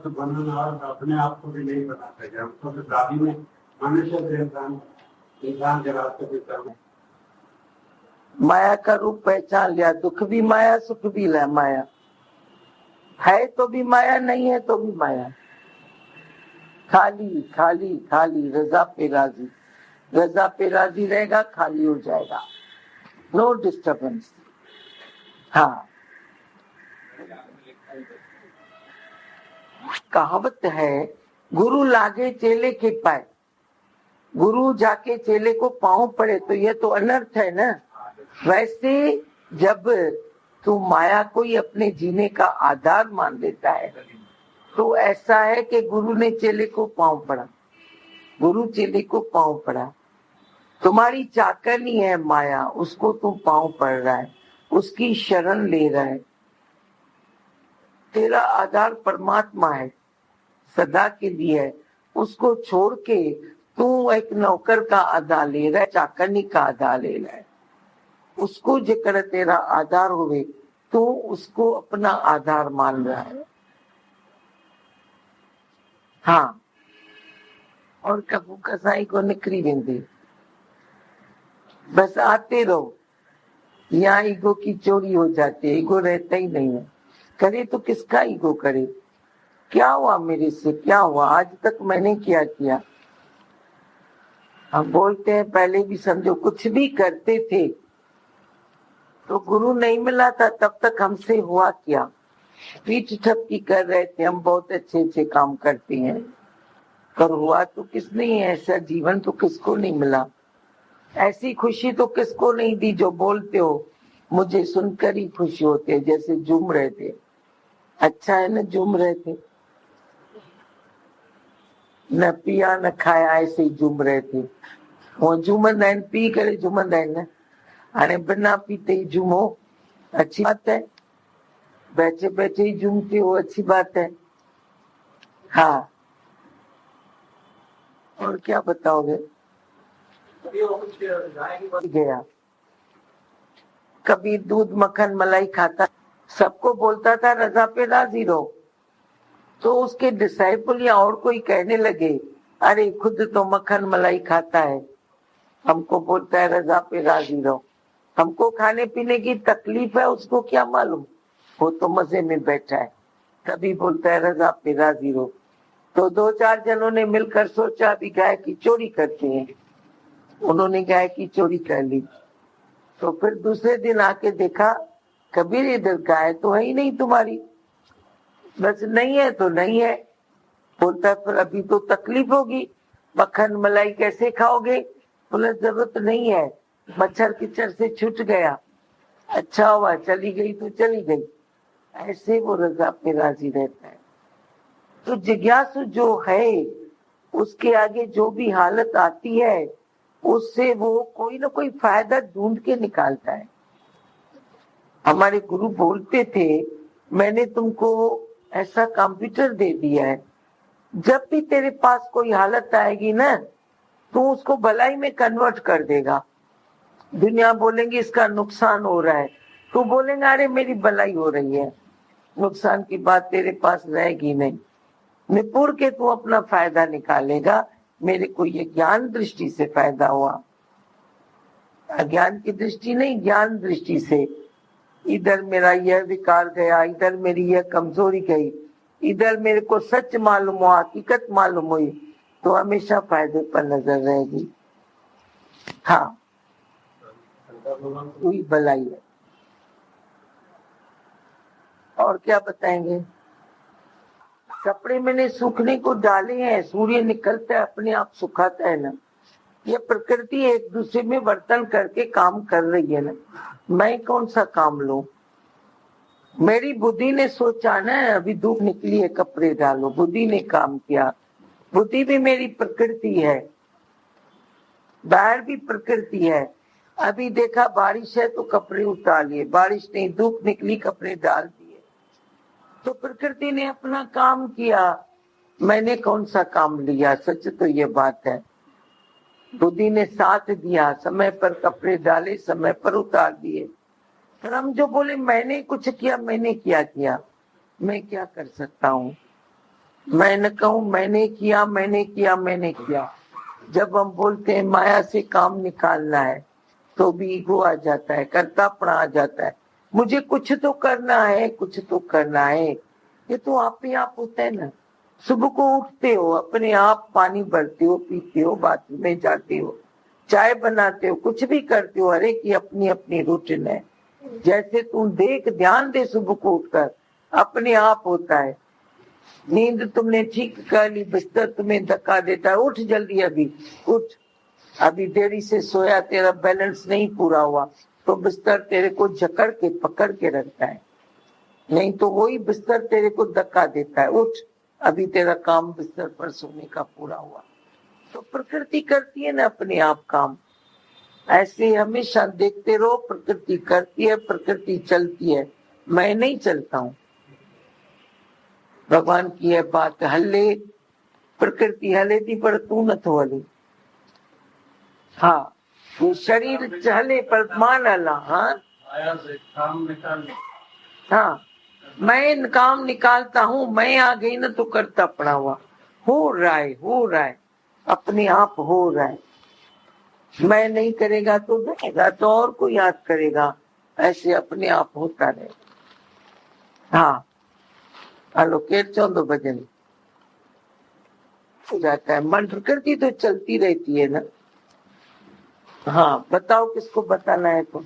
तो बंधन और अपने आप को भी नहीं बना सके। हमको तो दादी में मनुष्य इंसान के रास्ते पे चल माया का रूप पहचान लिया। दुख भी माया, सुख भी माया है तो भी माया, नहीं है तो भी माया। खाली खाली खाली, रजा पे राजी। रजा पे राजी रहेगा, खाली हो जाएगा, नो डिस्टर्बेंस। हाँ, कहावत है, गुरु लागे चेले के पाए। गुरु जाके चेले को पांव पड़े तो ये तो अनर्थ है ना। वैसे जब तू माया को ही अपने जीने का आधार मान लेता है तो ऐसा है कि गुरु ने चेले को पांव पड़ा, गुरु चेले को पांव पड़ा। तुम्हारी चाकरनी है माया, उसको तू पांव पड़ रहा है, उसकी शरण ले रहा है। तेरा आधार परमात्मा है, सदा के लिए है। उसको छोड़ के तू एक नौकर का आधार ले रहा है, चाकरनी का आधार ले रहा है। उसको जेकर तेरा आधार होवे तो उसको अपना आधार मान रहा है। हाँ, और कबू कसाई को निकरी बिंदी, बस आते रहो। यहाँ ईगो की चोरी हो जाती है, ईगो रहता ही नहीं है। करे तो किसका ईगो करे? क्या हुआ मेरे से, क्या हुआ, आज तक मैंने क्या किया? हम बोलते हैं पहले भी समझो, कुछ भी करते थे तो गुरु नहीं मिला था तब तक हमसे हुआ क्या? पीठ ठपकी कर रहे थे, हम बहुत अच्छे अच्छे काम करते हैं, पर हुआ तो किस नहीं है? ऐसा जीवन तो किसको नहीं मिला, ऐसी खुशी तो किसको नहीं दी जो बोलते हो मुझे सुनकर ही खुशी होती है। जैसे झूम रहे थे, अच्छा है ना, झूम रहे थे, न पिया न खाया, ऐसे ही झूम रहे थे। वो झूमंदा आहिनि, पी करे झूमंदा आहिनि न, हाणे बिना पीते ही झूमो, अच्छी बात है। बैठे बैठे ही झूमते हो, अच्छी बात है। हाँ, और क्या बताओगे? गया कभी दूध मक्खन मलाई खाता, सबको बोलता था रजा पे राजी रहो, तो उसके डिसाइपल या और कोई कहने लगे, अरे खुद तो मक्खन मलाई खाता है, हमको बोलता है रजा पे राजी रहो। हमको खाने पीने की तकलीफ है, उसको क्या मालूम, वो तो मजे में बैठा है, कभी बोलता है रजा पे राजी रहो। तो दो चार जनों ने मिलकर सोचा अभी गाय की चोरी करते हैं, उन्होंने गाय की चोरी कर ली। तो फिर दूसरे दिन आके देखा, कबीर इधर गाय तो है ही नहीं तुम्हारी। बस नहीं है तो नहीं है, बोलता फिर अभी तो तकलीफ होगी, मक्खन मलाई कैसे खाओगे? बोला जरूरत नहीं है, मच्छर किचर से छूट गया, अच्छा हुआ, चली गई तो चली गई। ऐसे वो रजा पे राजी रहता है। तो जिज्ञासु जो है, उसके आगे जो भी हालत आती है उससे वो कोई ना कोई फायदा ढूंढ के निकालता है। हमारे गुरु बोलते थे, मैंने तुमको ऐसा कंप्यूटर दे दिया है, जब भी तेरे पास कोई हालत आएगी ना, तू उसको भलाई में कन्वर्ट कर देगा। दुनिया बोलेंगे इसका नुकसान हो रहा है, तू बोलेगा अरे मेरी भलाई हो रही है। नुकसान की बात तेरे पास रहेगी नहीं, निपुण के तू अपना फायदा निकालेगा। मेरे को ये ज्ञान दृष्टि से फायदा हुआ, अज्ञान की दृष्टि नहीं, ज्ञान दृष्टि से। इधर मेरा यह विकार गया, इधर मेरी यह कमजोरी गई, इधर मेरे को सच मालूम हुआ, हकीकत मालूम हुई, तो हमेशा फायदे पर नजर रहेगी। हाँ, वही भलाई है। और क्या बताएंगे? कपड़े मैंने सूखने को डाले हैं, सूर्य निकलता है अपने आप सुखाता है ना। ये प्रकृति एक दूसरे में वर्तन करके काम कर रही है ना, मैं कौन सा काम लूं? मेरी बुद्धि ने सोचा ना, अभी धूप निकली है कपड़े डालो, बुद्धि ने काम किया। बुद्धि भी मेरी प्रकृति है, बाहर भी प्रकृति है। अभी देखा बारिश है तो कपड़े उतार लिए, बारिश नहीं, धूप निकली, कपड़े डाल दिए। तो प्रकृति ने अपना काम किया, मैंने कौन सा काम लिया? सच तो ये बात है, बुद्धि ने साथ दिया, समय पर कपड़े डाले, समय पर उतार दिए। पर हम जो बोले मैंने कुछ किया, मैंने क्या किया, मैं क्या कर सकता हूँ? मैं न कहूं मैंने किया मैंने किया मैंने किया। जब हम बोलते हैं माया से काम निकालना है तो भी ईगो आ जाता है, कर्तापना आ जाता है। मुझे कुछ तो करना है, कुछ तो करना है। ये तो आप ही आप होता है ना। सुबह को उठते हो, अपने आप पानी भरते हो, पीते हो, बाथरूम में जाते हो, चाय बनाते हो, कुछ भी करते हो। हर एक की अपनी अपनी रूटीन है। जैसे तुम देख, ध्यान दे, सुबह को उठकर अपने आप होता है। नींद तुमने ठीक कर ली, बिस्तर तुम्हें धक्का देता है, उठ जल्दी, अभी उठ, अभी देरी से सोया, तेरा बैलेंस नहीं पूरा हुआ, तो बिस्तर तेरे को जकड़ के पकड़ के रखता है, नहीं तो वही बिस्तर तेरे को धक्का देता है, उठ, अभी तेरा काम बिस्तर पर सोने का पूरा हुआ। तो प्रकृति करती है ना अपने आप काम। ऐसे हमेशा देखते रहो, प्रकृति करती है, प्रकृति चलती है, मैं नहीं चलता हूँ। भगवान की है बात, हल्ले प्रकृति हले थी पर तू न तो हले। हाँ, ये शरीर चले पर मान हला। हाँ, काम निकाल। हाँ, मैं काम निकालता हूँ, मैं आ गई ना तो करता पड़ा हुआ। हो रहा है, अपने आप हो रहा है। मैं नहीं करेगा तो देगा तो और कोई याद करेगा, ऐसे अपने आप होता रहे। हाँ, हेलो, केर 14 भजन हो जाता है। मन प्रकृति तो चलती रहती है ना। हाँ, बताओ किसको बताना है तो।